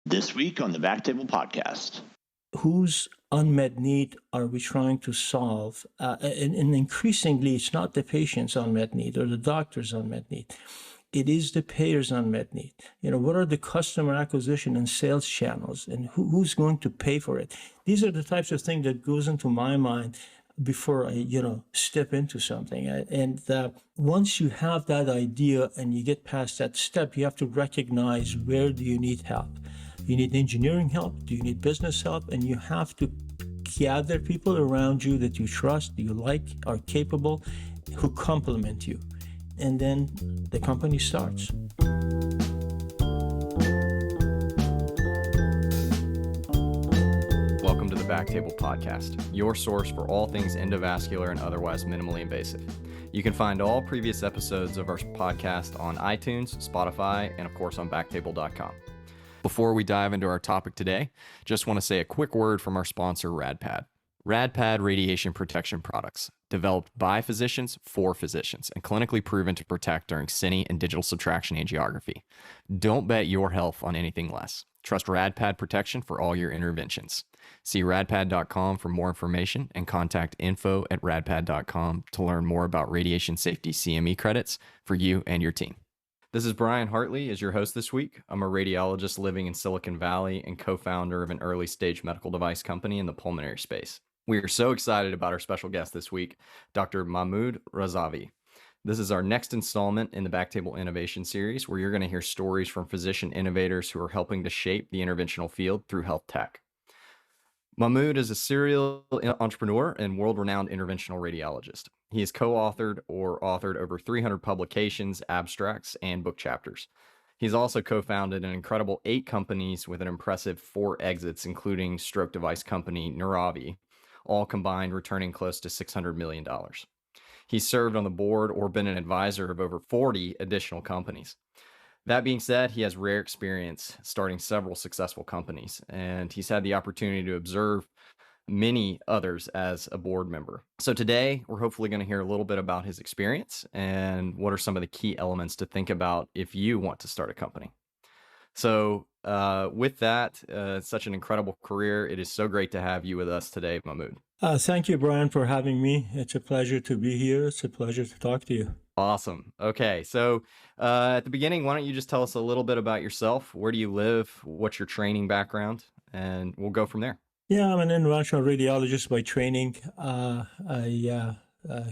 This week on the BackTable podcast. Whose unmet need are we trying to solve? And increasingly, it's not the patient's unmet need or the doctor's unmet need. It is the payer's unmet need. What are the customer acquisition and sales channels, and who's going to pay for it? These are the types of things that goes into my mind before I, step into something. And once you have that idea and you get past that step, you have to recognize, where do you need help? You need engineering help? Do you need business help? And you have to gather people around you that you trust, you like, are capable, who complement you. And then the company starts. Welcome to the BackTable podcast, your source for all things endovascular and otherwise minimally invasive. You can find all previous episodes of our podcast on iTunes, Spotify, and of course on BackTable.com. Before we dive into our topic today, just want to say a quick word from our sponsor, RadPad. RadPad radiation protection products, developed by physicians for physicians and clinically proven to protect during cine and digital subtraction angiography. Don't bet your health on anything less. Trust RadPad protection for all your interventions. See radpad.com for more information and contact info@radpad.com to learn more about radiation safety CME credits for you and your team. This is Bryan Hartley as your host this week. I'm a radiologist living in Silicon Valley and co-founder of an early-stage medical device company in the pulmonary space. We are so excited about our special guest this week, Dr. Mahmood Razavi. This is our next installment in the BackTable Innovation Series, where you're going to hear stories from physician innovators who are helping to shape the interventional field through health tech. Mahmood is a serial entrepreneur and world-renowned interventional radiologist. He has co-authored or authored over 300 publications, abstracts, and book chapters. He's also co-founded an incredible 8 companies with an impressive 4 exits, including stroke device company Razavi, all combined returning close to $600 million. He's served on the board or been an advisor of over 40 additional companies. That being said, he has rare experience starting several successful companies, and he's had the opportunity to observe many others as a board member. So today, we're hopefully going to hear a little bit about his experience and what are some of the key elements to think about if you want to start a company. So with that, such an incredible career. It is so great to have you with us today, Mahmood. Thank you, Bryan, for having me. It's a pleasure to be here. It's a pleasure to talk to you. Awesome. Okay. So at the beginning, why don't you just tell us a little bit about yourself? Where do you live? What's your training background? And we'll go from there. Yeah, I'm an interventional radiologist by training. I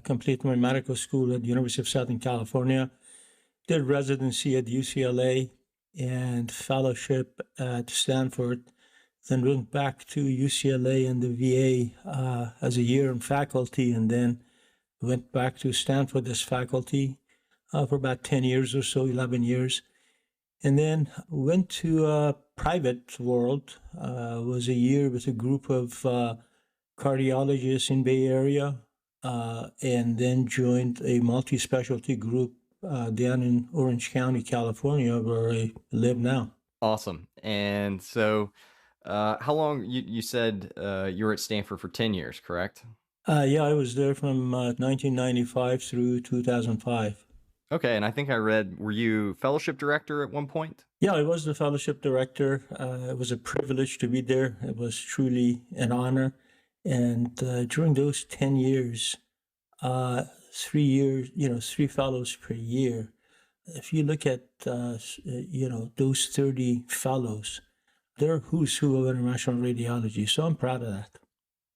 completed my medical school at the University of Southern California, did residency at UCLA and fellowship at Stanford, then went back to UCLA and the VA as a year in faculty, and then went back to Stanford as faculty for about 10 years or so, 11 years. And then went to a private world, was a year with a group of cardiologists in Bay Area, and then joined a multi-specialty group down in Orange County, California, where I live now. Awesome. And so how long, you said you were at Stanford for 10 years, correct? Yeah, I was there from 1995 through 2005. Okay, and I think I read, were you fellowship director at one point? Yeah, I was the fellowship director. It was a privilege to be there. It was truly an honor. And during those 10 years, 3 years, 3 fellows per year. If you look at, those 30 fellows, they're who's who of interventional radiology. So I'm proud of that.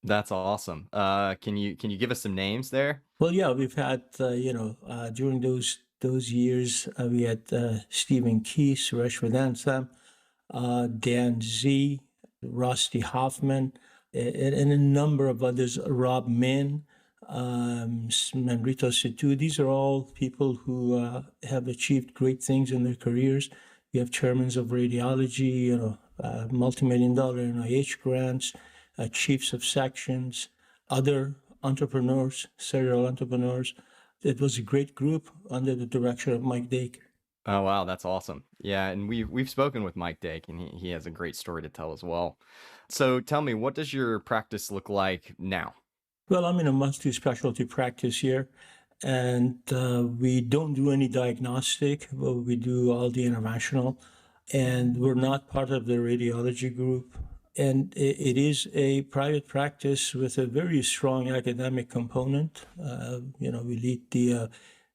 That's awesome. Can you give us some names there? Well, yeah, we've had, during those years, we had Stephen Key, Suresh Vedantam, Dan Z, Rusty Hoffman, and a number of others, Rob Min, Manrito Situ. These are all people who have achieved great things in their careers. We have chairmen of radiology, multi-million-dollar NIH grants, chiefs of sections, other entrepreneurs, serial entrepreneurs. It was a great group under the direction of Mike Dake. Oh, wow. That's awesome. Yeah. And we've spoken with Mike Dake, and he has a great story to tell as well. So tell me, what does your practice look like now? Well, I'm in a multi-specialty practice here, and we don't do any diagnostic, but we do all the interventional. and we're not part of the radiology group. And it is a private practice with a very strong academic component. We lead the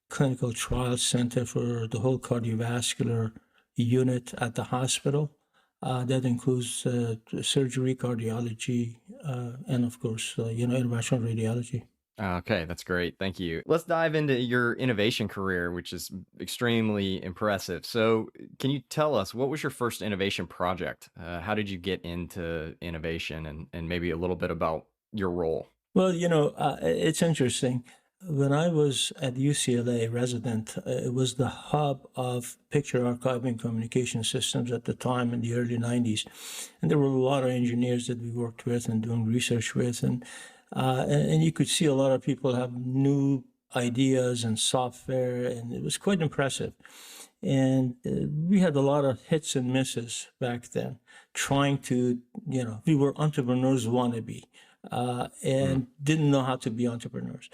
clinical trial center for the whole cardiovascular unit at the hospital. That includes surgery, cardiology, and of course, interventional radiology. Okay, that's great. Thank you. Let's dive into your innovation career, which is extremely impressive. So, can you tell us what was your first innovation project? How did you get into innovation, and maybe a little bit about your role? Well, it's interesting. When I was at UCLA resident, it was the hub of picture archiving communication systems at the time in the early 90s. And there were a lot of engineers that we worked with and doing research with. And you could see a lot of people have new ideas and software, and it was quite impressive. And we had a lot of hits and misses back then, trying to, we were entrepreneurs wannabe and didn't know how to be entrepreneurs.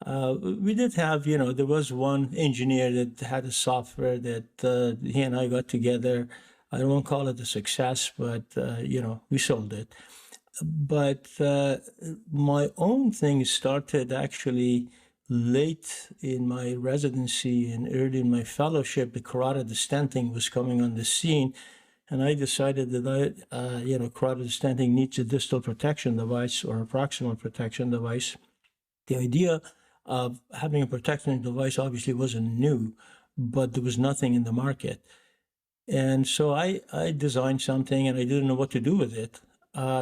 We did have, there was one engineer that had a software that he and I got together. I won't call it a success, but, we sold it. But my own thing started actually late in my residency and early in my fellowship. The carotid stenting was coming on the scene. And I decided that carotid stenting needs a distal protection device or a proximal protection device. The idea of having a protection device obviously wasn't new, but there was nothing in the market. And so I designed something and I didn't know what to do with it.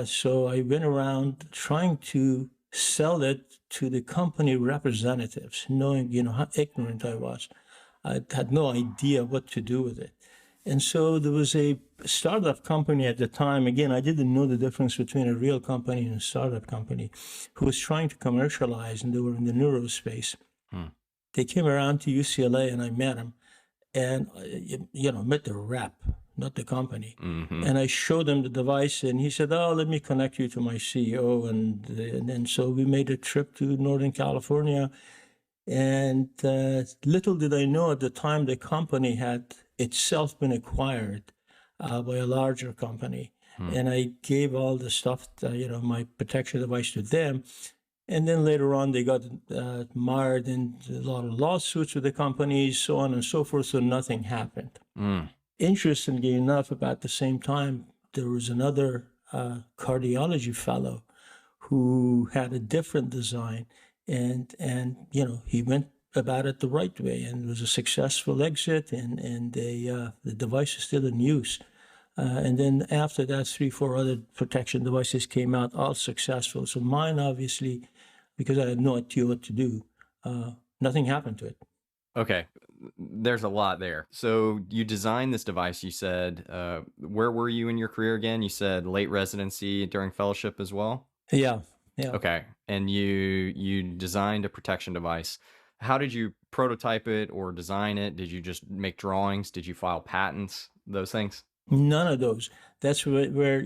So I went around trying to sell it to the company representatives, knowing, how ignorant I was. I had no idea what to do with it. And so there was a startup company at the time. Again, I didn't know the difference between a real company and a startup company who was trying to commercialize, and they were in the neuro space. They came around to UCLA and I met them and, met the rep, not the company. And I showed him the device and he said, oh, let me connect you to my CEO. And then so we made a trip to Northern California. And little did I know at the time the company had itself been acquired by a larger company. And I gave all the stuff, my protection device to them. And then later on, they got mired in a lot of lawsuits with the companies, so on and so forth, so nothing happened. Interestingly enough, about the same time, there was another cardiology fellow who had a different design, and he went about it the right way, and it was a successful exit, and the device is still in use. And then after that, 3-4 other protection devices came out, all successful. So mine, obviously, because I had no idea what to do, nothing happened to it. Okay, there's a lot there. So you designed this device, you said. Where were you in your career again? You said late residency during fellowship as well? Yeah. Okay, and you designed a protection device. How did you prototype it or design it? Did you just make drawings? Did you file patents? Those things? None of those. That's where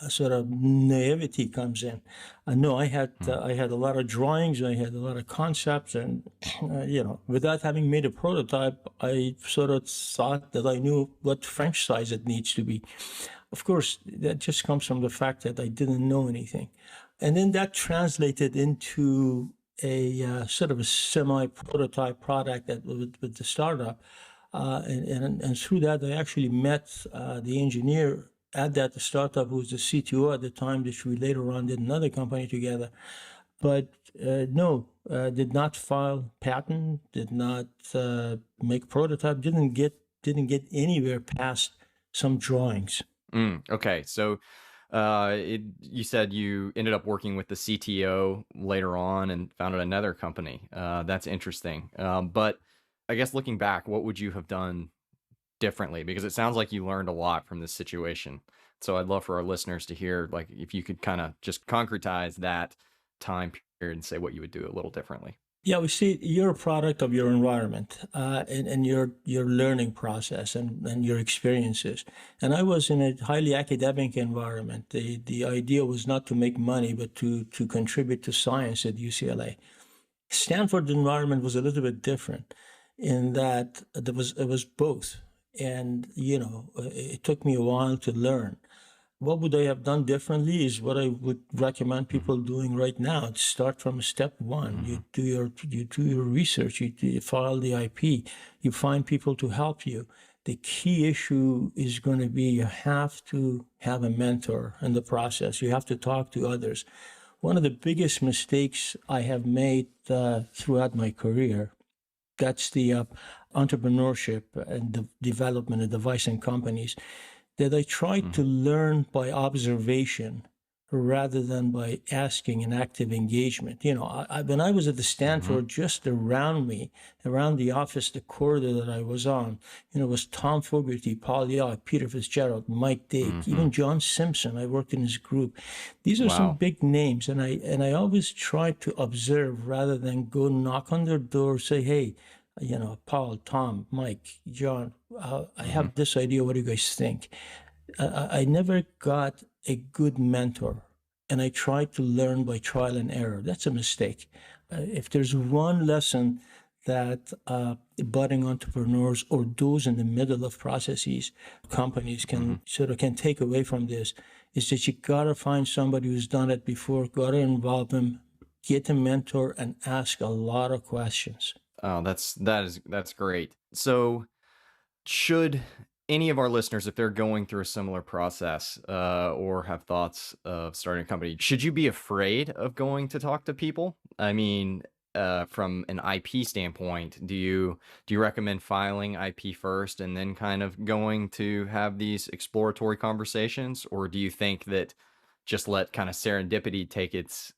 a sort of naivety comes in. No, I had a lot of drawings, I had a lot of concepts, and without having made a prototype, I sort of thought that I knew what French size it needs to be. Of course, that just comes from the fact that I didn't know anything, and then that translated into a sort of a semi-prototype product that with the startup. And through that, I actually met the engineer at that startup who was the CTO at the time, which we later on did another company together. But did not file patent, did not make prototype, didn't get anywhere past some drawings. Okay, so you said you ended up working with the CTO later on and founded another company. That's interesting. But I guess looking back, what would you have done differently? Because it sounds like you learned a lot from this situation. So I'd love for our listeners to hear, like, if you could kind of just concretize that time period and say what you would do a little differently. Yeah, we see you're a product of your environment and your learning process and your experiences. And I was in a highly academic environment. The idea was not to make money, but to contribute to science at UCLA. Stanford environment was a little bit different in that it was both. And, it took me a while to learn. What would I have done differently is what I would recommend people doing right now. Start from step one. You do your research. You file the IP. You find people to help you. The key issue is going to be you have to have a mentor in the process. You have to talk to others. One of the biggest mistakes I have made throughout my career, that's the entrepreneurship and the development of device and companies, that I tried to learn by observation rather than by asking and active engagement. When I was at the Stanford, just around me, around the office, the corridor that I was on, was Tom Fogarty, Paul Yock, Peter Fitzgerald, Mike Dake, even John Simpson. I worked in his group. These are some big names, and I always tried to observe rather than go knock on their door, say, hey, Paul, Tom, Mike, John, I have this idea. What do you guys think? I never got a good mentor, and I tried to learn by trial and error. That's a mistake. If there's one lesson that budding entrepreneurs or those in the middle of processes, companies can take away from this, is that you gotta find somebody who's done it before, gotta involve them, get a mentor, and ask a lot of questions. Oh, that's great. So should any of our listeners, if they're going through a similar process or have thoughts of starting a company, should you be afraid of going to talk to people? I mean, from an IP standpoint, do you recommend filing IP first and then kind of going to have these exploratory conversations? Or do you think that just let kind of serendipity take its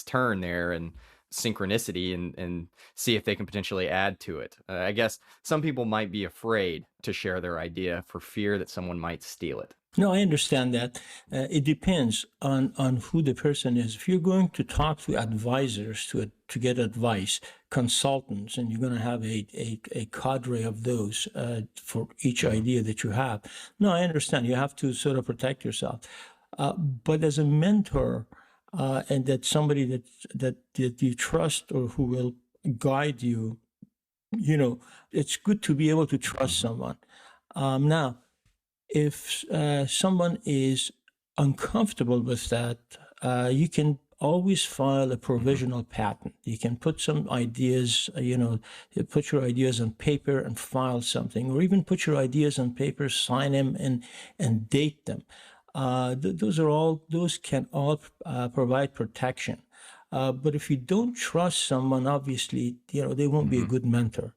turn there and synchronicity and see if they can potentially add to it? I guess some people might be afraid to share their idea for fear that someone might steal it. No, I understand that. It depends on who the person is. If you're going to talk to advisors to get advice, consultants, and you're going to have a cadre of those for each idea that you have. No, I understand. You have to sort of protect yourself. But as a mentor, and that somebody that you trust or who will guide you, it's good to be able to trust someone. Now, if someone is uncomfortable with that, you can always file a provisional patent. You can put some ideas, put your ideas on paper and file something, or even put your ideas on paper, sign them, and date them. Those can all provide protection. But if you don't trust someone, obviously, they won't be a good mentor.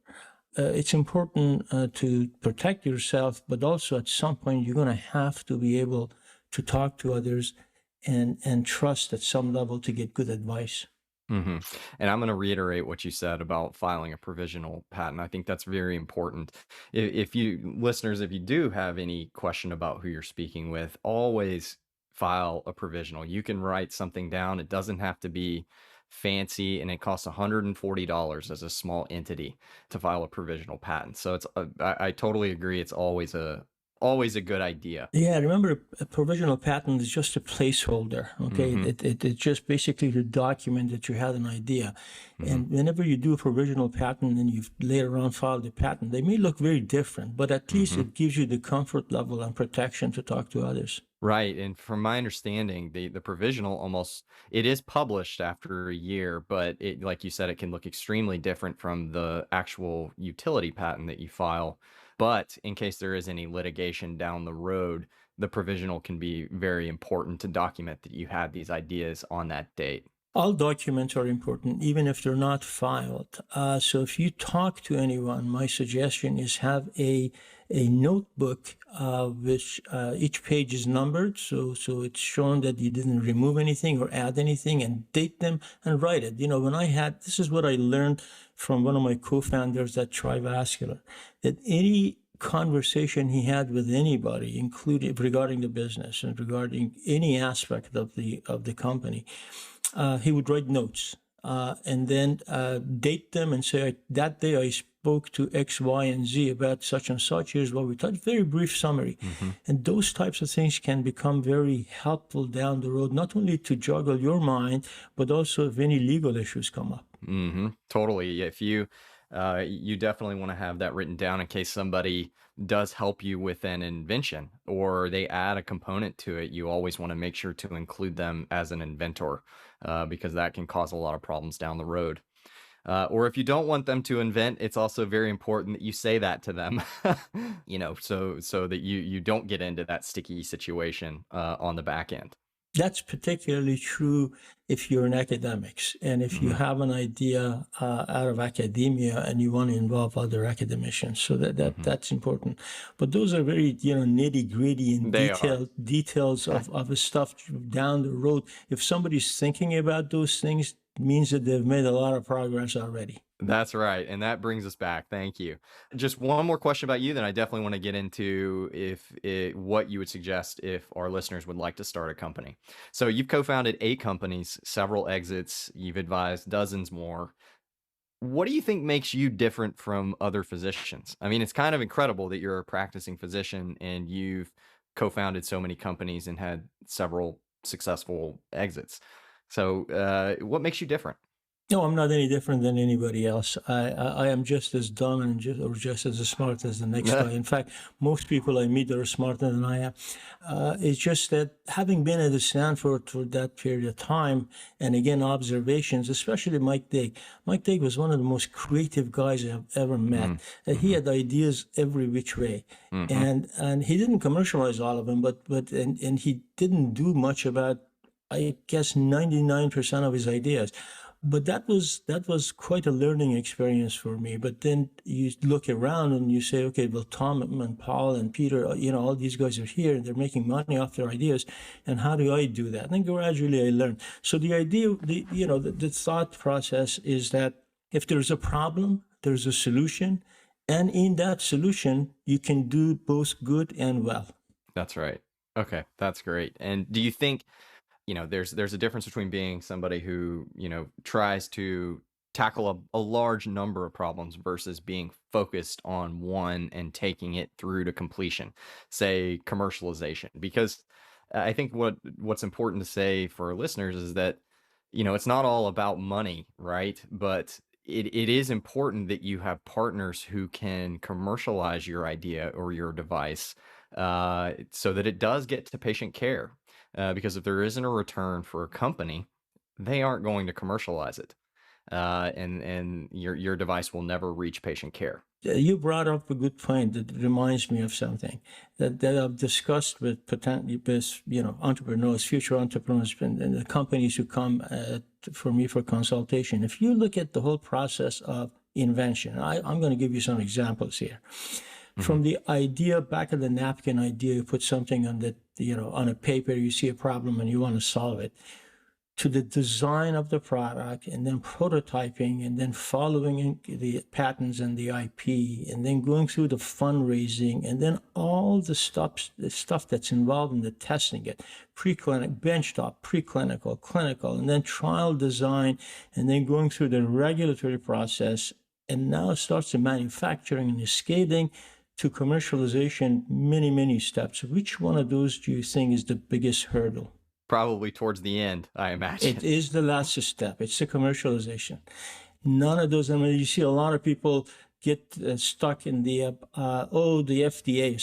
It's important to protect yourself, but also at some point you're going to have to be able to talk to others and trust at some level to get good advice. And I'm going to reiterate what you said about filing a provisional patent. I think that's very important. If you listeners, if you do have any question about who you're speaking with, always file a provisional. You can write something down. It doesn't have to be fancy, and it costs $140 as a small entity to file a provisional patent. So I totally agree. It's always a good idea. Yeah, remember, a provisional patent is just a placeholder, okay? It's just basically to document that you had an idea. And whenever you do a provisional patent and you later on file the patent, they may look very different, but at least it gives you the comfort level and protection to talk to others. Right. And from my understanding, the provisional it is published after a year, but it, like you said, it can look extremely different from the actual utility patent that you file. But in case there is any litigation down the road, the provisional can be very important to document that you had these ideas on that date. All documents are important, even if they're not filed. So if you talk to anyone, my suggestion is have a notebook which each page is numbered, so it's shown that you didn't remove anything or add anything, and date them and write it. This is what I learned from one of my co-founders at Vascular, that any conversation he had with anybody, including regarding the business and regarding any aspect of the company, he would write notes and then date them and say, that day I spoke to X, Y, and Z about such and such. Here's what we thought. Very brief summary. And those types of things can become very helpful down the road, not only to juggle your mind, but also if any legal issues come up. Totally. If you You definitely want to have that written down in case somebody does help you with an invention or they add a component to it. You always want to make sure to include them as an inventor, because that can cause a lot of problems down the road. Or if you don't want them to invent, it's also very important that you say that to them, so that you don't get into that sticky situation on the back end. That's particularly true if you're in academics and if you have an idea out of academia and you want to involve other academicians. So that's important. But those are very nitty gritty and details of stuff down the road. If somebody's thinking about those things, it means that they've made a lot of progress already. That's right. And that brings us back. Thank you. Just one more question about you, then I definitely want to get into what you would suggest if our listeners would like to start a company. So you've co-founded 8 companies, several exits, you've advised dozens more. What do you think makes you different from other physicians? I mean, it's kind of incredible that you're a practicing physician and you've co-founded so many companies and had several successful exits. So what makes you different? No, I'm not any different than anybody else. I am just as dumb and just as smart as the next guy. In fact, most people I meet are smarter than I am. It's just that having been at Stanford for that period of time, and again, observations, especially Mike Digg. Mike Digg was one of the most creative guys I've ever met. He had ideas every which way. And he didn't commercialize all of them, but he didn't do much about, I guess, 99% of his ideas. But that was quite a learning experience for me. But then you look around and you say, okay, well, Tom and Paul and Peter, all these guys are here and they're making money off their ideas. And how do I do that? And then gradually I learned. So the idea, the thought process is that if there's a problem, there's a solution. And in that solution, you can do both good and well. That's right. Okay, that's great. And do you think, there's a difference between being somebody who, tries to tackle a large number of problems versus being focused on one and taking it through to completion, say commercialization? Because I think what's important to say for our listeners is that, it's not all about money, right? But it is important that you have partners who can commercialize your idea or your device so that it does get to patient care. Because if there isn't a return for a company, they aren't going to commercialize it. And your device will never reach patient care. You brought up a good point that reminds me of something that I've discussed with entrepreneurs, future entrepreneurs, and the companies who come for me for consultation. If you look at the whole process of invention, I'm going to give you some examples here. From the idea, back of the napkin idea, you put something on on a paper, you see a problem and you want to solve it, to the design of the product and then prototyping and then following the patents and the IP and then going through the fundraising and then all the stuff that's involved in the testing it, preclinical, benchtop, preclinical, clinical, and then trial design and then going through the regulatory process, and now it starts the manufacturing and the scaling to commercialization, many, many steps. Which one of those do you think is the biggest hurdle? Probably towards the end, I imagine. It is the last step. It's the commercialization. None of those, you see a lot of people get stuck in the FDA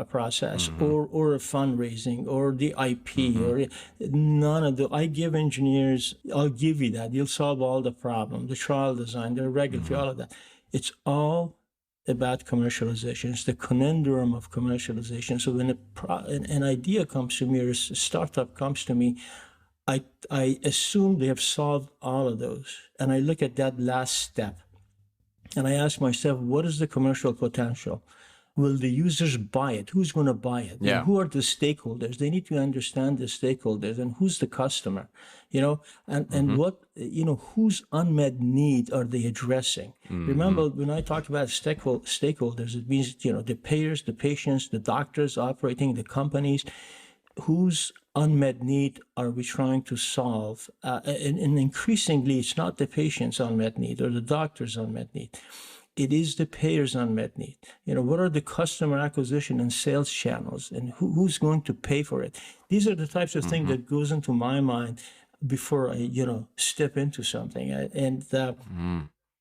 process or a fundraising or the IP or none of the. I give engineers, I'll give you that. You'll solve all the problem, the trial design, the regulatory, all of that. It's all about commercialization. It's the conundrum of commercialization. So when an idea comes to me or a startup comes to me, I assume they have solved all of those. And I look at that last step and I ask myself, what is the commercial potential? Will the users buy it? Who's going to buy it? Yeah. And who are the stakeholders? They need to understand the stakeholders and who's the customer, and what, whose unmet need are they addressing? Remember, when I talked about stakeholders, it means, the payers, the patients, the doctors operating, the companies. Whose unmet need are we trying to solve? And increasingly, it's not the patient's unmet need or the doctor's unmet need. It is the payer's unmet need. What are the customer acquisition and sales channels, and who's going to pay for it? These are the types of things that goes into my mind before I, step into something.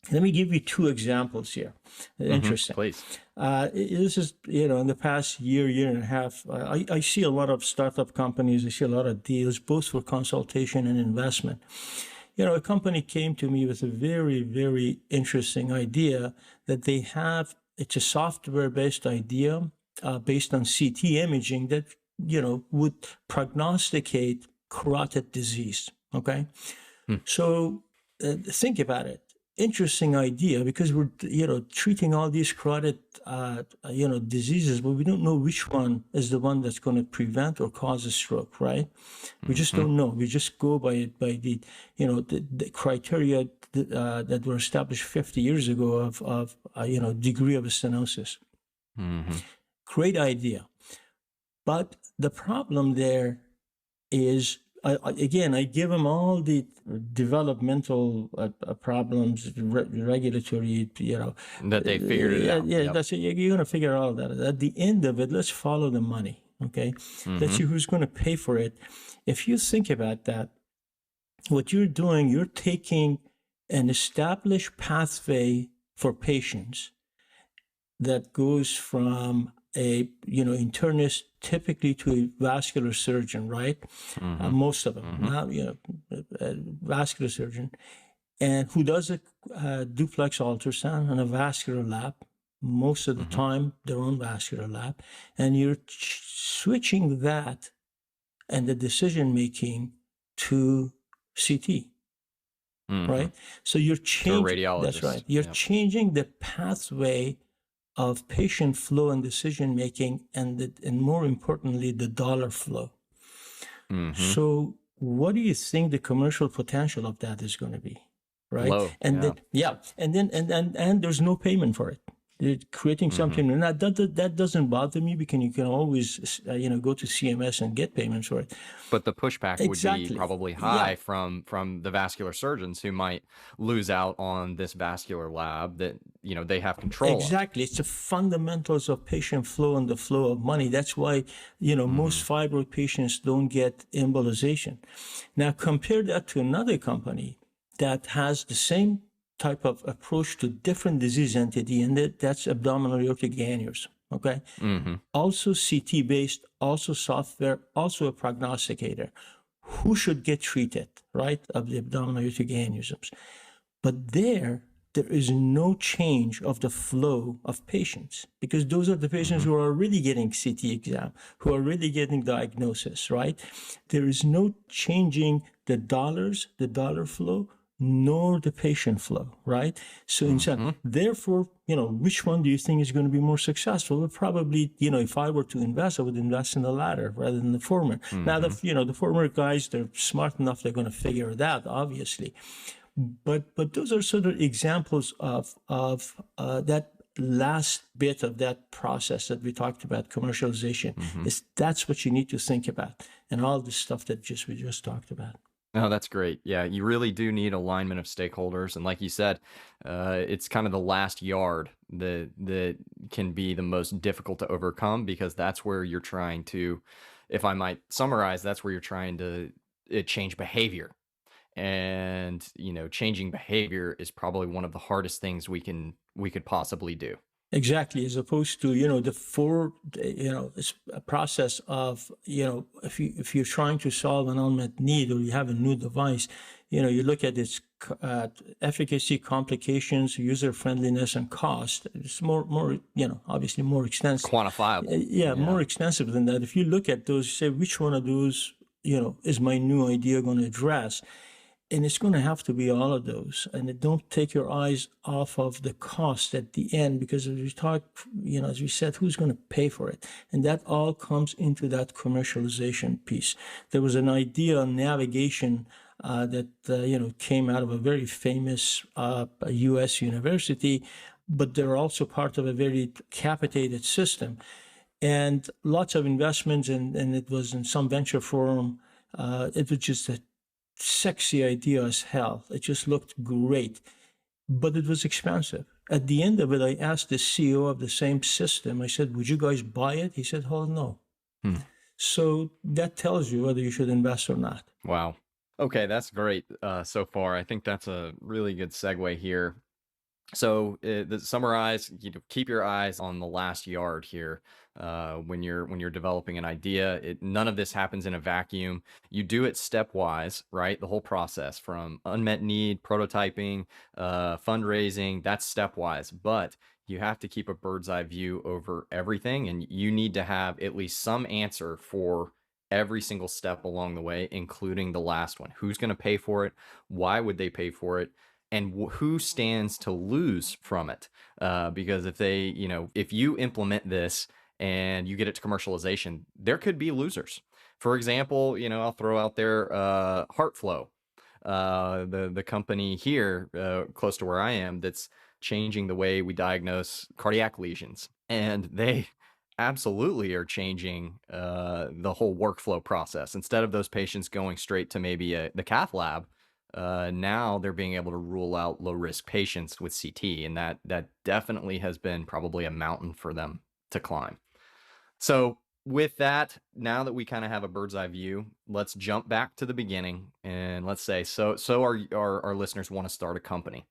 Let me give you two examples here. Interesting. Please. This is, in the past year and a half, I see a lot of startup companies. I see a lot of deals, both for consultation and investment. A company came to me with a very, very interesting idea that they have. It's a software-based idea based on CT imaging that, would prognosticate carotid disease. Okay. So think about it. Interesting idea, because we're treating all these carotid diseases, but we don't know which one is the one that's going to prevent or cause a stroke, right? We just don't know. We just go by the the criteria that were established 50 years ago of degree of stenosis. Great idea, but the problem there is, I give them all the developmental problems, regulatory, that they figured it out. Yeah, that's it. You're going to figure all that. At the end of it, let's follow the money. Okay, let's see who's going to pay for it. If you think about that, what you're doing, you're taking an established pathway for patients that goes from a internist typically to a vascular surgeon, right? Most of them, now a vascular surgeon, and who does a duplex ultrasound in a vascular lab. Most of the time, their own vascular lab, and you're switching that and the decision making to CT. Right? So you're changing. radiologist. That's right. You're changing the pathway of patient flow and decision making, and more importantly, the dollar flow. So, what do you think the commercial potential of that is going to be? Right? Low, and then there's no payment for it. You're creating something, and that doesn't bother me, because you can always go to CMS and get payments for it. But the pushback would be probably high from the vascular surgeons, who might lose out on this vascular lab that they have control of. Exactly. It's the fundamentals of patient flow and the flow of money. That's why most fibroid patients don't get embolization. Now compare that to another company that has the same type of approach to different disease entity, and that's abdominal aortic aneurysm. Okay. Also CT based, also software, also a prognosticator. Who should get treated, right, of the abdominal aortic aneurysms? But there is no change of the flow of patients, because those are the patients who are already getting CT exam, who are already getting diagnosis, right? There is no changing the dollar flow, nor the patient flow, right? So therefore, which one do you think is going to be more successful? Well, probably, if I were to invest, I would invest in the latter rather than the former. Now, the former guys, they're smart enough, they're going to figure it out, obviously. But those are sort of examples of that last bit of that process that we talked about, commercialization. That's what you need to think about, and all the stuff that we just talked about. Oh, that's great. Yeah, you really do need alignment of stakeholders. And like you said, it's kind of the last yard that can be the most difficult to overcome, because that's where you're trying to, if I might summarize, that's where you're trying to change behavior. And, changing behavior is probably one of the hardest things we could possibly do. Exactly, as opposed to it's a process of if you're trying to solve an unmet need, or you have a new device, you look at its efficacy, complications, user friendliness, and cost. It's more obviously more extensive, quantifiable. More extensive than that. If you look at those, say which one of those is my new idea going to address. And it's going to have to be all of those. And don't take your eyes off of the cost at the end, because as we talk, as we said, who's going to pay for it? And that all comes into that commercialization piece. There was an idea on navigation that came out of a very famous U.S. university, but they're also part of a very capitated system. And lots of investments, and it was in some venture forum. It was just a sexy idea as hell. It just looked great, but it was expensive. At the end of it, I asked the CEO of the same system, I said, would you guys buy it? He said, oh, no. So that tells you whether you should invest or not. Wow. Okay, that's great so far. I think that's a really good segue here. So to summarize, keep your eyes on the last yard here. When you're developing an idea, none of this happens in a vacuum. You do it stepwise, right? The whole process from unmet need, prototyping, fundraising, that's stepwise. But you have to keep a bird's eye view over everything, and you need to have at least some answer for every single step along the way, including the last one. Who's going to pay for it? Why would they pay for it? And who stands to lose from it? Because if you implement this and you get it to commercialization, there could be losers. For example, I'll throw out there HeartFlow, the company here close to where I am that's changing the way we diagnose cardiac lesions, and they absolutely are changing the whole workflow process. Instead of those patients going straight to maybe the cath lab, now they're being able to rule out low risk patients with CT, and that definitely has been probably a mountain for them to climb. So with that, now that we kind of have a bird's eye view, let's jump back to the beginning, and let's say so our listeners want to start a company.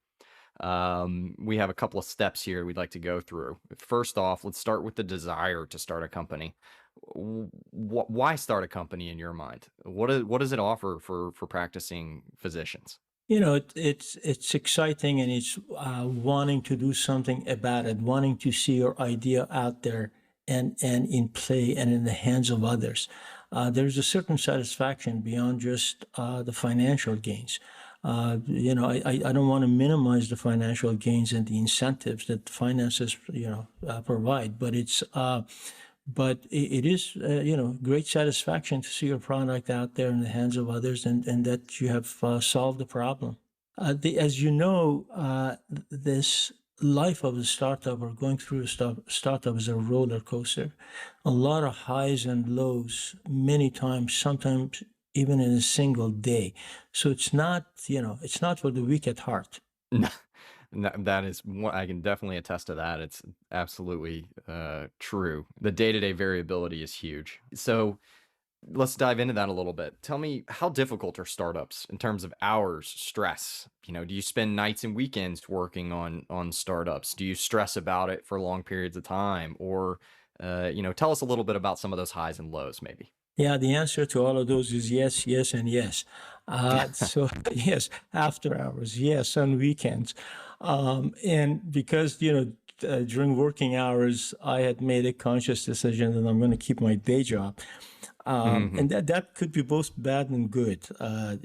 We have a couple of steps here we'd like to go through. First off, let's start with the desire to start a company. Why start a company in your mind? What does it offer for practicing physicians? It's exciting, and it's wanting to do something about it, wanting to see your idea out there and in play and in the hands of others. There's a certain satisfaction beyond just the financial gains. I don't want to minimize the financial gains and the incentives that finances, provide, but it is, great satisfaction to see your product out there in the hands of others, and that you have solved the problem. As you know, this life of a startup, or going through a startup, is a roller coaster. A lot of highs and lows, many times, sometimes even in a single day. So it's not for the weak at heart. That is what I can definitely attest to that. It's absolutely true. The day-to-day variability is huge. So let's dive into that a little bit. Tell me, how difficult are startups in terms of hours, stress? Do you spend nights and weekends working on startups? Do you stress about it for long periods of time? Or, tell us a little bit about some of those highs and lows, maybe. Yeah, the answer to all of those is yes, yes, and yes. So yes, after hours, yes, on weekends. And because, during working hours, I had made a conscious decision that I'm going to keep my day job. And that could be both bad and good,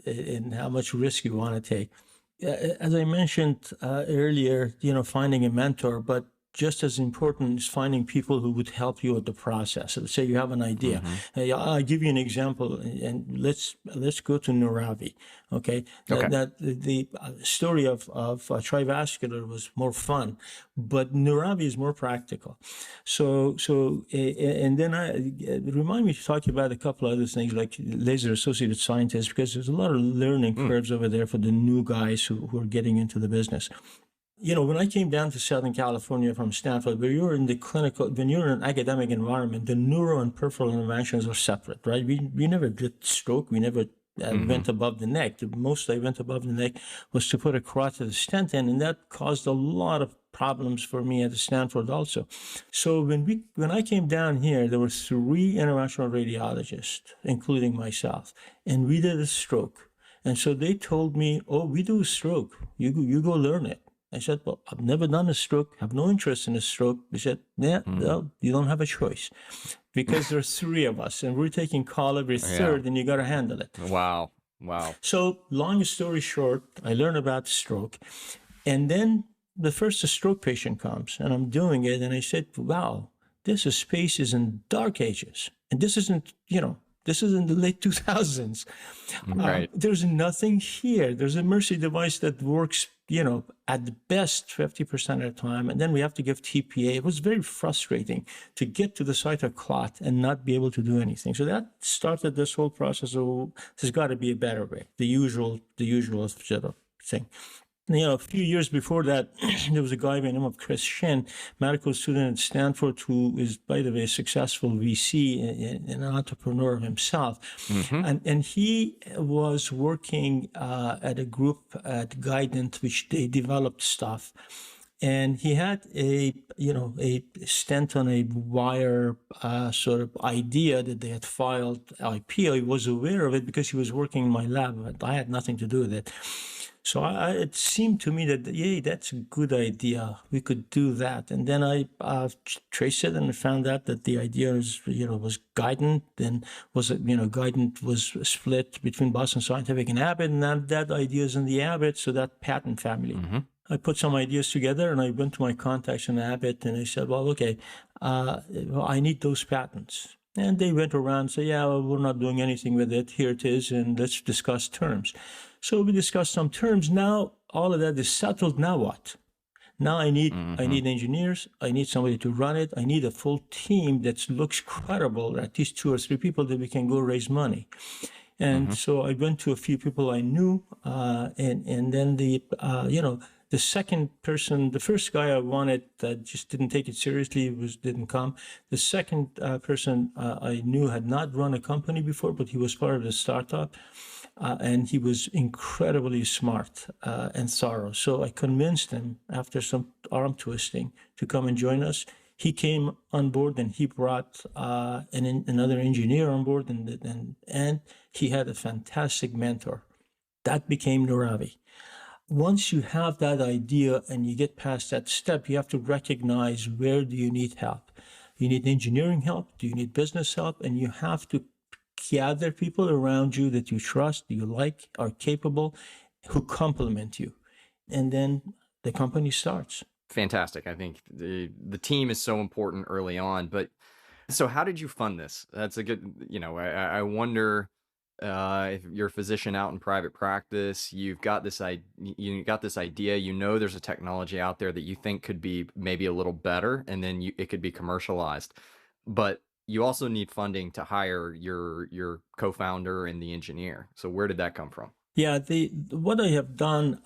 in how much risk you want to take. As I mentioned earlier, finding a mentor, but just as important is finding people who would help you with the process. So let's say you have an idea. I'll give you an example, and let's go to Razavi. Okay. That the story of Trivascular was more fun, but Razavi is more practical. So and then remind me to talk about a couple other things like laser associated scientists, because there's a lot of learning curves over there for the new guys who are getting into the business. When I came down to Southern California from Stanford, when you're in an academic environment, the neuro and peripheral interventions are separate, right? We never did stroke. We never went above the neck. The most I went above the neck was to put a carotid stent in, and that caused a lot of problems for me at Stanford also. So when I came down here, there were 3 interventional radiologists, including myself, and we did a stroke. And so they told me, "Oh, we do a stroke. You go learn it." I said, "Well, I've never done a stroke, have no interest in a stroke." They said, "Yeah, no, you don't have a choice, because there's 3 of us, and we're taking call every third, and you got to handle it." Wow. So long story short, I learned about stroke, and then the first stroke patient comes, and I'm doing it, and I said, "Wow, this space is in dark ages, and this isn't, this is in the late 2000s. Right. There's nothing here. There's a Mercy device that works, at the best 50% of the time. And then we have to give TPA. It was very frustrating to get to the site of clot and not be able to do anything. So that started this whole process of, there's got to be a better way, the usual sort of thing. A few years before that, there was a guy by the name of Chris Shin, medical student at Stanford, who is, by the way, a successful VC and an entrepreneur himself. And he was working at a group at Guidant, which they developed stuff. And he had a stent on a wire sort of idea that they had filed IP. I was aware of it because he was working in my lab, but I had nothing to do with it. So it seemed to me that, yeah, that's a good idea. We could do that. And then I traced it and found out that the idea was Guidant. Then Guidant was split between Boston Scientific and Abbott, and that idea is in the Abbott, so that patent family. Mm-hmm. I put some ideas together and I went to my contacts in Abbott and I said, well, okay, I need those patents. And they went around and said, yeah, well, we're not doing anything with it. Here it is, and let's discuss terms. So we discussed some terms. Now all of that is settled. Now what? Now I need engineers. I need somebody to run it. I need a full team that looks credible, at least 2 or 3 people that we can go raise money. And so I went to a few people I knew, and then the second person, the first guy I wanted just didn't take it seriously, didn't come. The second person I knew had not run a company before, but he was part of the startup. And he was incredibly smart and thorough. So I convinced him, after some arm twisting, to come and join us. He came on board and he brought another engineer on board, and he had a fantastic mentor. That became Razavi. Once you have that idea and you get past that step, you have to recognize, where do you need help? You need engineering help? Do you need business help? And you have to gather people around you that you trust, you like, are capable, who complement you. And then the company starts. Fantastic. I think the team is so important early on. But so how did you fund this? That's a good, I wonder if you're a physician out in private practice, you've got this idea, there's a technology out there that you think could be maybe a little better, and then it could be commercialized. But you also need funding to hire your co-founder and the engineer. So where did that come from? Yeah, what I have done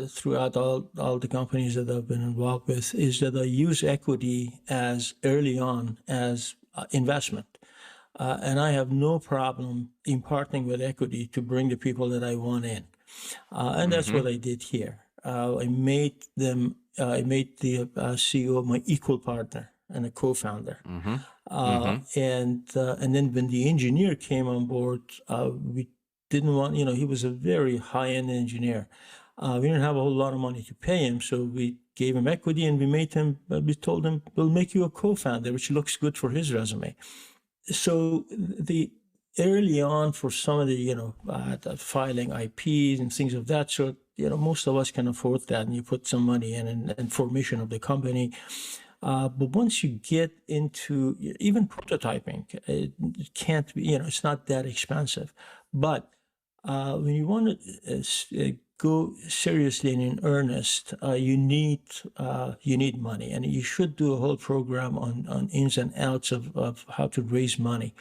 throughout all the companies that I've been involved with is that I use equity as early on as investment. And I have no problem imparting with equity to bring the people that I want in. And that's what I did here. I made the CEO my equal partner and a co-founder. And then when the engineer came on board, we didn't want, he was a very high-end engineer. We didn't have a whole lot of money to pay him, so we gave him equity and we told him, we'll make you a co-founder, which looks good for his resume. So early on, for some of the filing IPs and things of that sort, most of us can afford that, and you put some money in and formation of the company. But once you get into even prototyping, it can't be, it's not that expensive. But when you want to go seriously and in earnest, you need money, and you should do a whole program on ins and outs of how to raise money.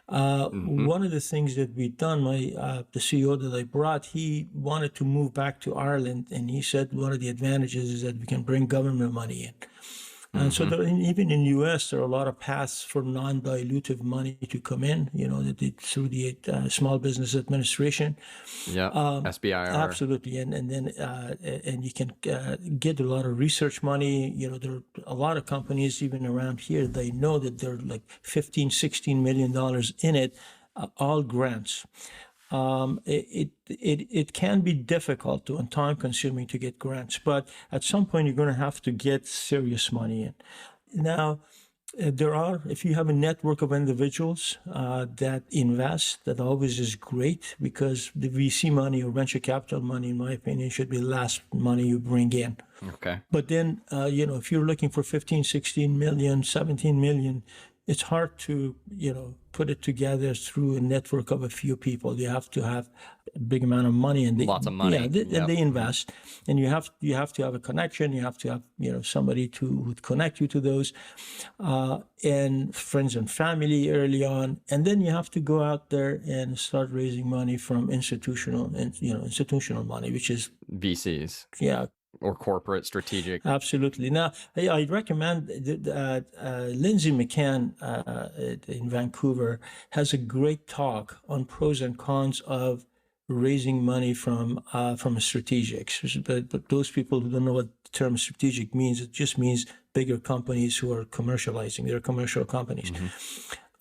One of the things that we've done, the CEO that I brought, he wanted to move back to Ireland, and he said one of the advantages is that we can bring government money in. And so even in the U.S., there are a lot of paths for non-dilutive money to come in, through the Small Business Administration. Yeah, SBIR. Absolutely. And then you can get a lot of research money. There are a lot of companies even around here, they know that there are like $15-16 million in it, all grants. It can be difficult and time consuming to get grants, but at some point you're going to have to get serious money in. Now, if you have a network of individuals that invest, that always is great, because the VC money or venture capital money, in my opinion, should be the last money you bring in. Okay. But then, if you're looking for 15, 16 million, 17 million, it's hard to, put it together through a network of a few people. You have to have a big amount of money, and lots of money. Yeah, and they invest, and you have to have a connection. You have to have somebody who would connect you to those, and friends and family early on, and then you have to go out there and start raising money from institutional money, which is VCs. Yeah. Or corporate strategic. Absolutely. Now, I recommend Lindsay McCann in Vancouver has a great talk on pros and cons of raising money from strategics. But those people who don't know what the term strategic means, it just means bigger companies who are commercializing. They're commercial companies.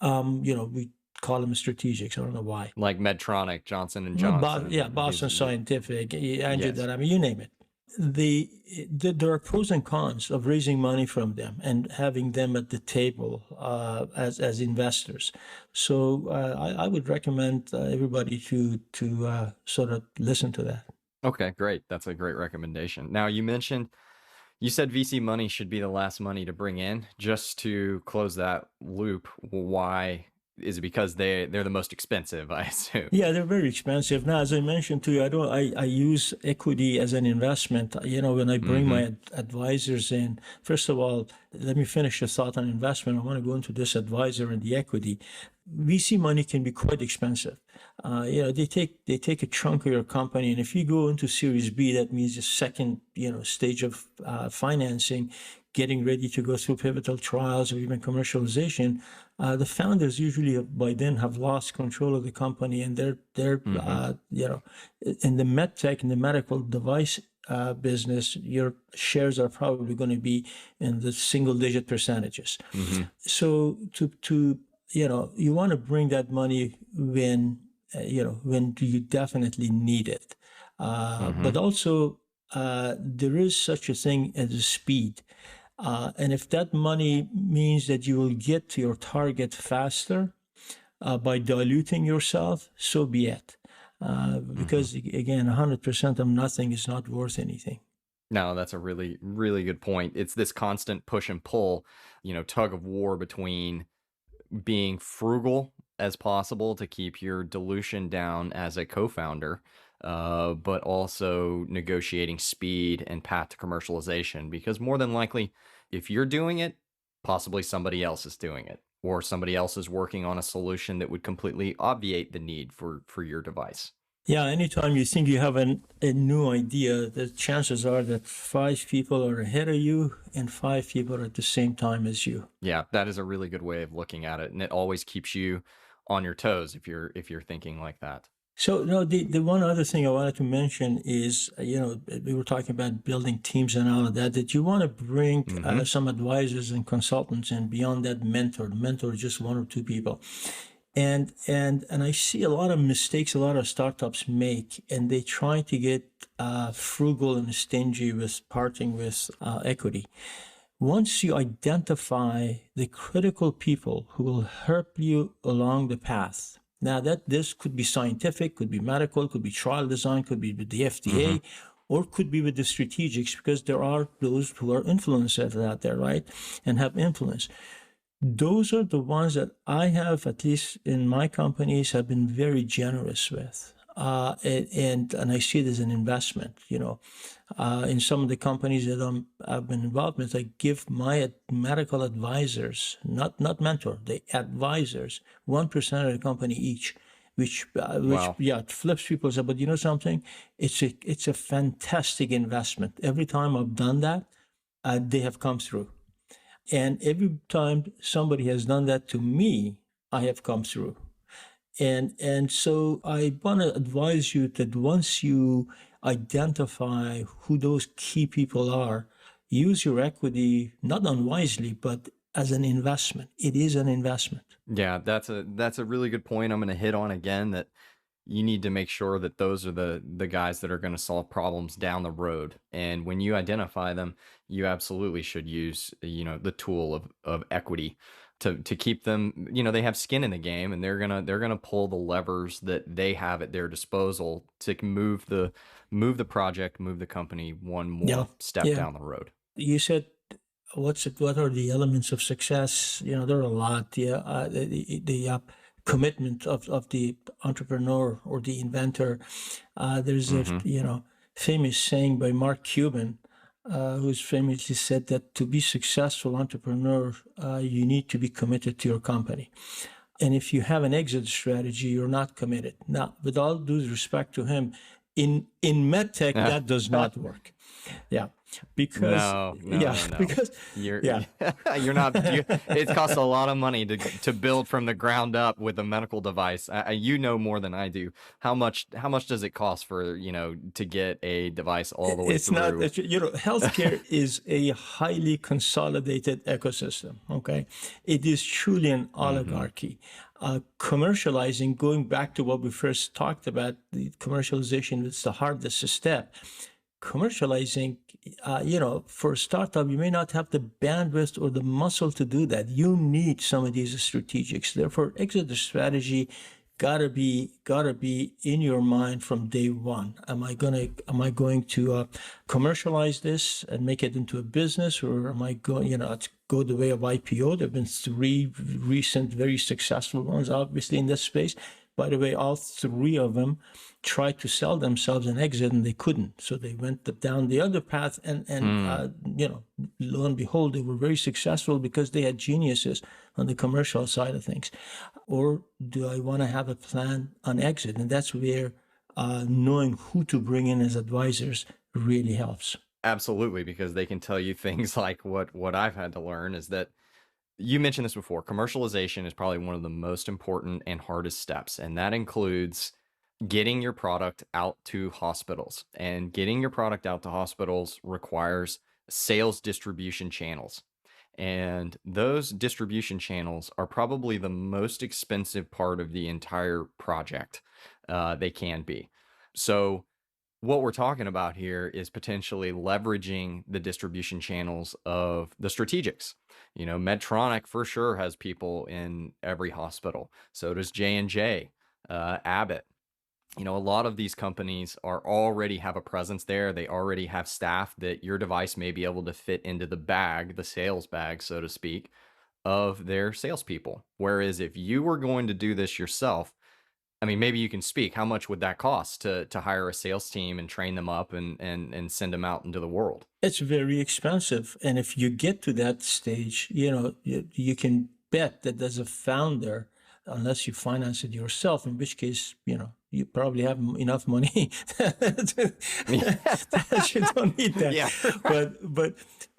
We call them strategics. I don't know why. Like Medtronic, Johnson and Well, Johnson. Boston Scientific, Yes. you name it. There are pros and cons of raising money from them and having them at the table as investors. So I would recommend everybody to sort of listen to that. Okay, great. That's a great recommendation. Now, you said VC money should be the last money to bring in. Just to close that loop, why? Is it because they're the most expensive, I assume? Yeah, they're very expensive. Now, as I mentioned to you, I use equity as an investment. When I bring my advisors in, first of all, let me finish the thought on investment. I want to go into this advisor and the equity. VC money can be quite expensive. They take a chunk of your company, and if you go into Series B, that means the second stage of financing, getting ready to go through pivotal trials or even commercialization. The founders usually by then have lost control of the company, and they're in the MedTech, in the medical device business, your shares are probably going to be in the single-digit percentages. So you want to bring that money when you definitely need it. But also there is such a thing as a speed. And if that money means that you will get to your target faster by diluting yourself, so be it. Because again, 100% of nothing is not worth anything. No, that's a really, really good point. It's this constant push and pull, tug of war between being frugal as possible to keep your dilution down as a co-founder, but also negotiating speed and path to commercialization, because more than likely, if you're doing it, possibly somebody else is doing it, or somebody else is working on a solution that would completely obviate the need for your device. Yeah, anytime you think you have a new idea, the chances are that 5 people are ahead of you and 5 people are at the same time as you. Yeah, that is a really good way of looking at it, and it always keeps you on your toes if you're thinking like that. So no, the one other thing I wanted to mention is, we were talking about building teams and all of that, that you want to bring some advisors and consultants, and beyond that, mentor just 1 or 2 people. And I see a lot of mistakes a lot of startups make, and they try to get frugal and stingy with parting with equity. Once you identify the critical people who will help you along the path, now that this could be scientific, could be medical, could be trial design, could be with the FDA, or could be with the strategics, because there are those who are influencers out there, right, and have influence. Those are the ones that I have, at least in my companies, have been very generous with. And I see it as an investment, in some of the companies that I've been involved with. I give my medical advisors, not mentor, the advisors, 1% of the company each, which Wow. it flips people's head. But you know something? It's a fantastic investment. Every time I've done that, they have come through. And every time somebody has done that to me, I have come through. And so I want to advise you that once you identify who those key people are, use your equity, not unwisely, but as an investment. It is an investment. Yeah, that's a really good point. I'm going to hit on again that you need to make sure that those are the guys that are going to solve problems down the road. And when you identify them, you absolutely should use, the tool of equity to keep them, they have skin in the game, and they're going to pull the levers that they have at their disposal to move the project, move the company one more step down the road. You said, what are the elements of success? There are a lot. The commitment of the entrepreneur or the inventor. There's a famous saying by Mark Cuban, who's famously said that to be successful entrepreneur, you need to be committed to your company. And if you have an exit strategy, you're not committed. Now, with all due respect to him, in MedTech, that does not work. Yeah. Because No. because You're yeah. you're not. It costs a lot of money to build from the ground up with a medical device. You know more than I do. How much does it cost for to get a device all the way It's through? not, healthcare is a highly consolidated ecosystem. Okay, it is truly an oligarchy. Commercializing, going back to what we first talked about, the commercialization is the hardest step. Commercializing, for a startup, you may not have the bandwidth or the muscle to do that. You need some of these strategics. Therefore, exit strategy gotta be in your mind from day one. Am I going to commercialize this and make it into a business, or am I going, to go the way of IPO? There've been 3 recent, very successful ones, obviously, in this space. By the way, all 3 of them tried to sell themselves and exit, and they couldn't. So they went down the other path, and lo and behold, they were very successful because they had geniuses on the commercial side of things. Or do I want to have a plan on exit? And that's where knowing who to bring in as advisors really helps. Absolutely, because they can tell you things like what I've had to learn is that you mentioned this before. Commercialization is probably one of the most important and hardest steps, and that includes getting your product out to hospitals. And getting your product out to hospitals requires sales distribution channels. And those distribution channels are probably the most expensive part of the entire project. They can be. So what we're talking about here is potentially leveraging the distribution channels of the strategics. Medtronic for sure has people in every hospital. So does J&J, Abbott. A lot of these companies already have a presence there. They already have staff that your device may be able to fit into the sales bag, so to speak, of their salespeople. Whereas if you were going to do this yourself, maybe you can speak. How much would that cost to hire a sales team and train them up and send them out into the world? It's very expensive. And if you get to that stage, you can bet that as a founder, unless you finance it yourself, in which case, you probably have enough money that you don't need that. Yeah.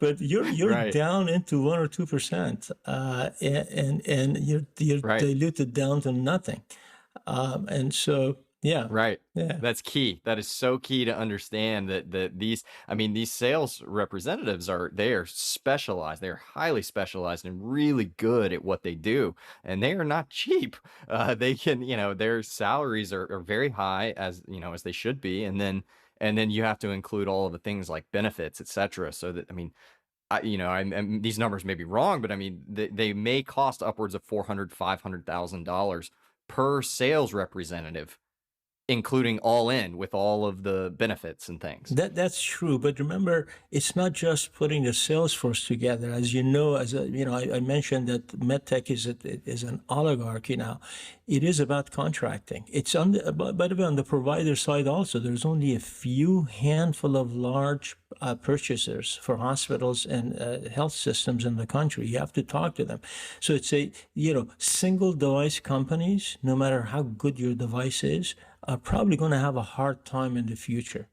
But you're Right. down into 1 or 2%, and you're Right. diluted down to nothing. And so, yeah. Right. Yeah. That's key. That is so key to understand that these sales representatives they're specialized. They're highly specialized and really good at what they do. And they are not cheap. They can, their salaries are very high as they should be. And then you have to include all of the things like benefits, et cetera. So that, these numbers may be wrong, but they may cost upwards of $400,000, $500,000 per sales representative, including all in with all of the benefits and things. That's true, but remember, it's not just putting the sales force together. As you know, I mentioned that MedTech is an oligarchy now. It is about contracting. It's by the way, on the provider side also, there's only a few handful of large purchasers for hospitals and health systems in the country. You have to talk to them. So it's single device companies, no matter how good your device is, are probably going to have a hard time in the future.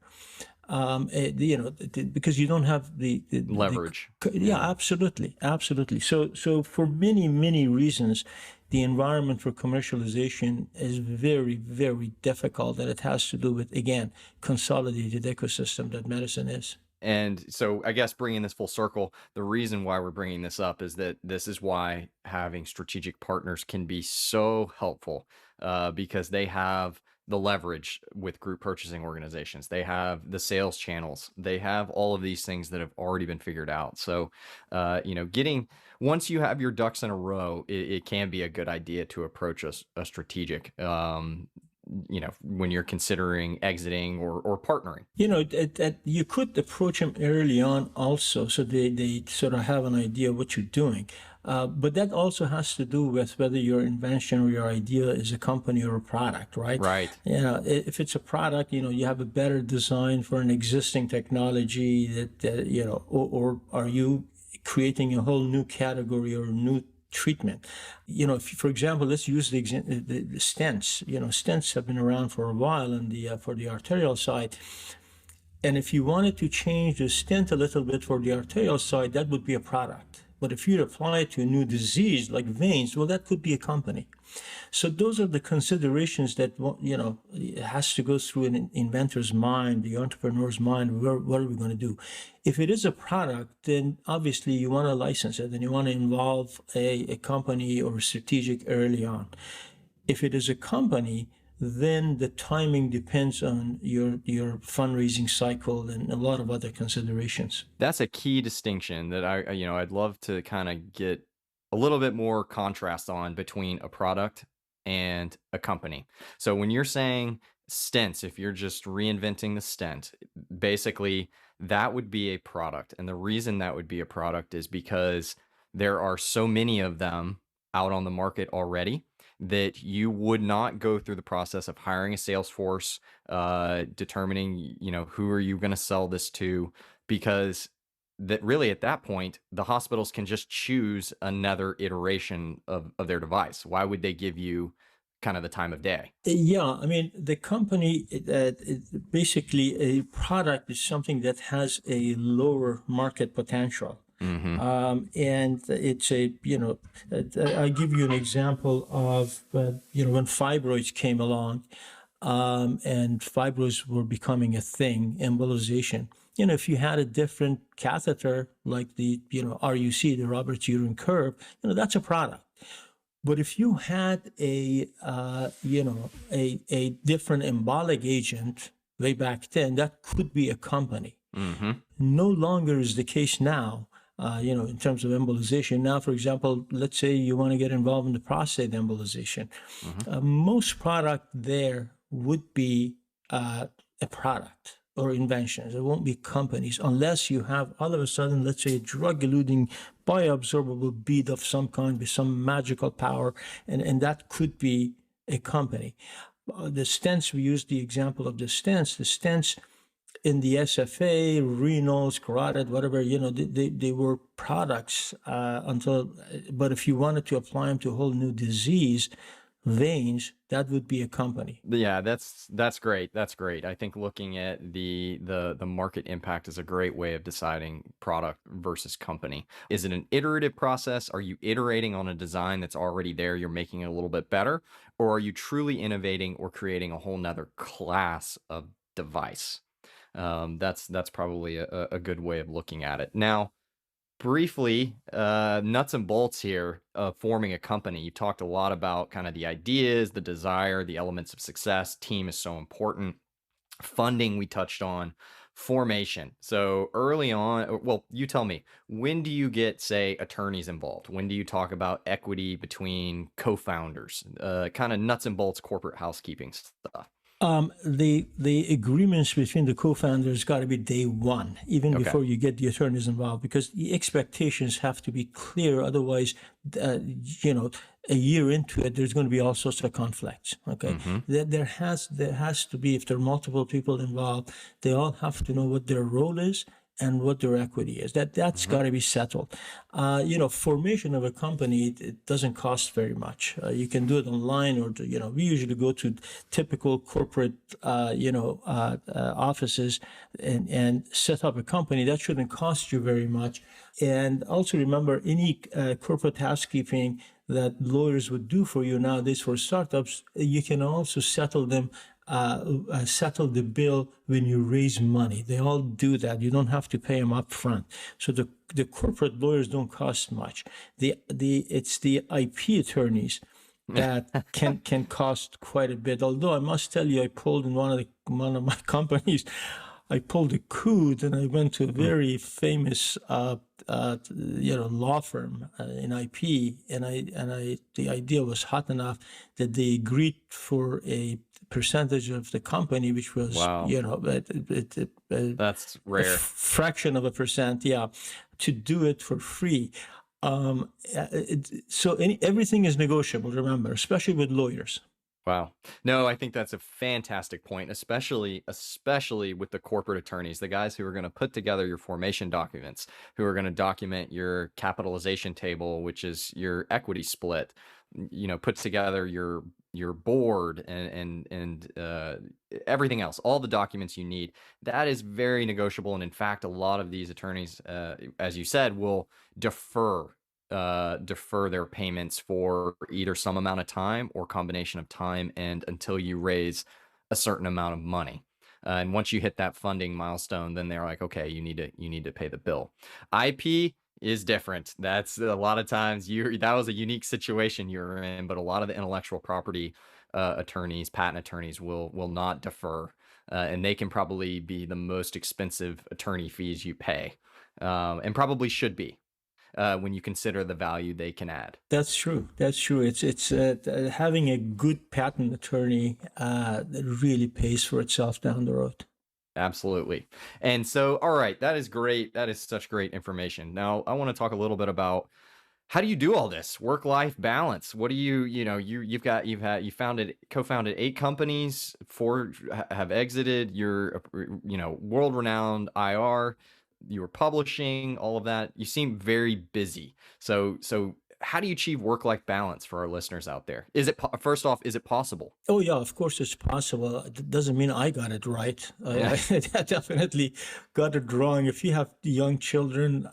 Because you don't have the leverage. Absolutely. So for many, many reasons, the environment for commercialization is very, very difficult, and it has to do with, again, consolidated ecosystem that medicine is. And so I guess bringing this full circle, the reason why we're bringing this up is that this is why having strategic partners can be so helpful, because they have the leverage with group purchasing organizations. They have the sales channels. They have all of these things that have already been figured out. So, once you have your ducks in a row, it can be a good idea to approach a strategic, when you're considering exiting or partnering. You could approach them early on also, so they sort of have an idea of what you're doing. But that also has to do with whether your invention or your idea is a company or a product, right? Right. If it's a product, you have a better design for an existing technology that, or are you creating a whole new category or a new treatment? For example, let's use the stents. Stents have been around for a while, and for the arterial side, And if you wanted to change the stent a little bit for the arterial side, that would be a product. But if you apply it to a new disease like veins, well, that could be a company. So those are the considerations that, it has to go through an inventor's mind, the entrepreneur's mind. What are we going to do? If it is a product, then obviously you want to license it and you want to involve a company or a strategic early on. If it is a company, then the timing depends on your fundraising cycle and a lot of other considerations. That's a key distinction that I'd love to kind of get a little bit more contrast on between a product and a company. So when you're saying stents, if you're just reinventing the stent, basically that would be a product. And the reason that would be a product is because there are so many of them out on the market already that you would not go through the process of hiring a sales force, determining, who are you going to sell this to, because that really at that point, the hospitals can just choose another iteration of their device. Why would they give you kind of the time of day? Yeah, I mean, the company, basically a product is something that has a lower market potential. And it's I'll give you an example of, when fibroids came along, and fibroids were becoming a thing, embolization. If you had a different catheter, like the, RUC, the Robert's Urine Curve, that's a product. But if you had a different embolic agent way back then, that could be a company. No longer is the case now. In terms of embolization. Now, for example, let's say you want to get involved in the prostate embolization. Most product there would be a product or inventions. It won't be companies unless you have all of a sudden, let's say, a drug-eluting bioabsorbable bead of some kind with some magical power, and that could be a company. The stents, we used the example of the stents. The stents in the SFA, renals, carotid, whatever, they were products but if you wanted to apply them to a whole new disease, veins, that would be a company. Yeah, that's great. That's great. I think looking at the market impact is a great way of deciding product versus company. Is it an iterative process? Are you iterating on a design that's already there, you're making it a little bit better? Or are you truly innovating or creating a whole nother class of device? That's probably a good way of looking at it. Now, briefly, nuts and bolts here of forming a company. You talked a lot about kind of the ideas, the desire, the elements of success. Team is so important. Funding, we touched on. Formation. So early on, well, you tell me, when do you get, say, attorneys involved? When do you talk about equity between co-founders? Kind of nuts and bolts corporate housekeeping stuff. The agreements between the co-founders got to be day one, even before you get the attorneys involved, because the expectations have to be clear. Otherwise, a year into it, there's going to be all sorts of conflicts. Okay, there has to be, if there are multiple people involved, they all have to know what their role is and what their equity is. That's got to be settled. Formation of a company, it doesn't cost very much. You can do it online, or we usually go to typical corporate offices and set up a company. That shouldn't cost you very much. And also remember, any corporate housekeeping that lawyers would do for you nowadays for startups, you can also settle them. Settle the bill when you raise money. They all do that. You don't have to pay them up front. So the corporate lawyers don't cost much. It's the IP attorneys that can cost quite a bit. Although I must tell you, I pulled in one of my companies, I pulled a coup, and I went to a very famous law firm in IP, and the idea was hot enough that they agreed for a percentage of the company, which was that's rare, a fraction of a percent, to do it for free. So everything is negotiable. Remember, especially with lawyers. Wow. No, I think that's a fantastic point, especially with the corporate attorneys, the guys who are going to put together your formation documents, who are going to document your capitalization table, which is your equity split, put together your your board and everything else, all the documents you need, that is very negotiable. And in fact, a lot of these attorneys, as you said, will defer their payments for either some amount of time or combination of time and until you raise a certain amount of money. And once you hit that funding milestone, then they're like, okay, you need to pay the bill. IP is different. That's a lot of times that was a unique situation you were in, but a lot of the intellectual property attorneys, patent attorneys will not defer, and they can probably be the most expensive attorney fees you pay, and probably should be. When you consider the value they can add. That's true. It's having a good patent attorney really pays for itself down the road. Absolutely. And so, all right, that is great. That is such great information. Now, I want to talk a little bit about how do you do all this work-life balance? What do you co-founded 8 companies, 4 have exited. You're, world-renowned IR. You were publishing, all of that. You seem very busy. So how do you achieve work-life balance for our listeners out there? First off, is it possible? Oh yeah, of course it's possible. It doesn't mean I got it right. Yeah. I definitely got it wrong. If you have young children,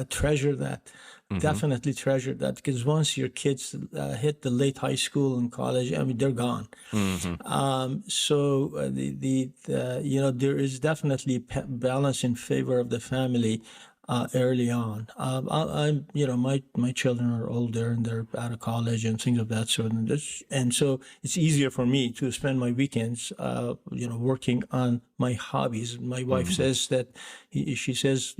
treasure that. Mm-hmm. Definitely treasure that, because once your kids hit the late high school and college, I mean, they're gone. Mm-hmm. So there is definitely balance in favor of the family early on. My children are older and they're out of college and things of that sort, and so it's easier for me to spend my weekends, working on my hobbies. My wife says that she says,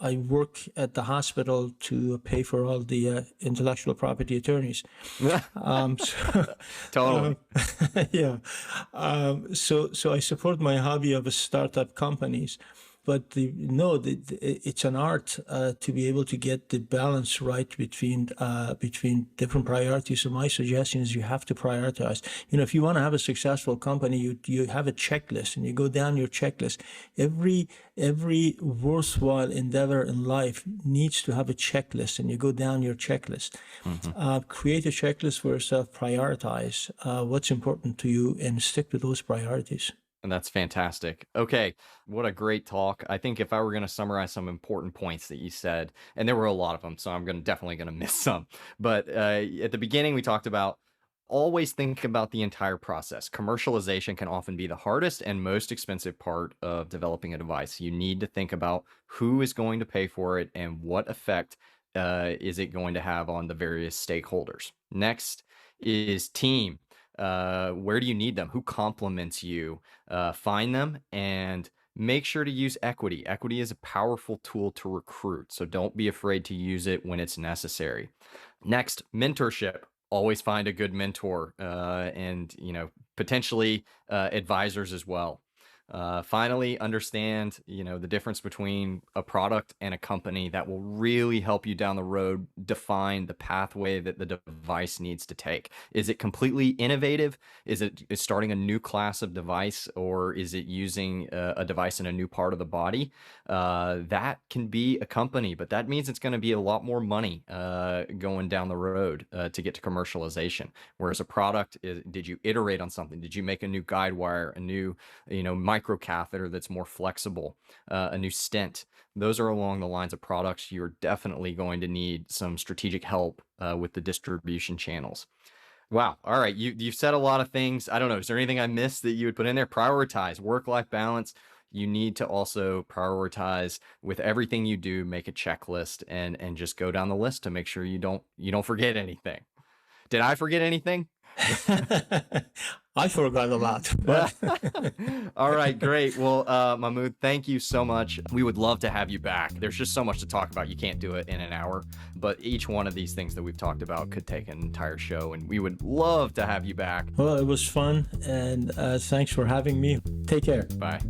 I work at the hospital to pay for all the intellectual property attorneys. Totally. Yeah. So I support my hobby of startup companies. But it's an art to be able to get the balance right between different priorities. So my suggestion is you have to prioritize. If you want to have a successful company, you have a checklist and you go down your checklist. Every worthwhile endeavor in life needs to have a checklist, and you go down your checklist. Mm-hmm. Create a checklist for yourself. Prioritize what's important to you and stick to those priorities. And that's fantastic. Okay, what a great talk. I think if I were going to summarize some important points that you said, and there were a lot of them, so I'm definitely going to miss some. But at the beginning, we talked about always think about the entire process. Commercialization can often be the hardest and most expensive part of developing a device. You need to think about who is going to pay for it and what effect is it going to have on the various stakeholders. Next is team. Where do you need them? Who complements you? Find them and make sure to use equity. Equity is a powerful tool to recruit, so don't be afraid to use it when it's necessary. Next, mentorship. Always find a good mentor, and potentially advisors as well. Finally, understand the difference between a product and a company. That will really help you down the road define the pathway that the device needs to take. Is it completely innovative? Is it starting a new class of device, or is it using a device in a new part of the body? That can be a company, but that means it's going to be a lot more money going down the road to get to commercialization. Whereas a product did you iterate on something? Did you make a new guide wire, a new microcatheter that's more flexible, a new stent? Those are along the lines of products. You're definitely going to need some strategic help with the distribution channels. Wow. All right. You've said a lot of things. I don't know. Is there anything I missed that you would put in there? Prioritize work-life balance. You need to also prioritize with everything you do, make a checklist and just go down the list to make sure you don't forget anything. Did I forget anything? I forgot a lot. But all right, great. Well, Mahmoud, thank you so much. We would love to have you back. There's just so much to talk about. You can't do it in an hour, but each one of these things that we've talked about could take an entire show, and we would love to have you back. Well, it was fun, and thanks for having me. Take care. Bye.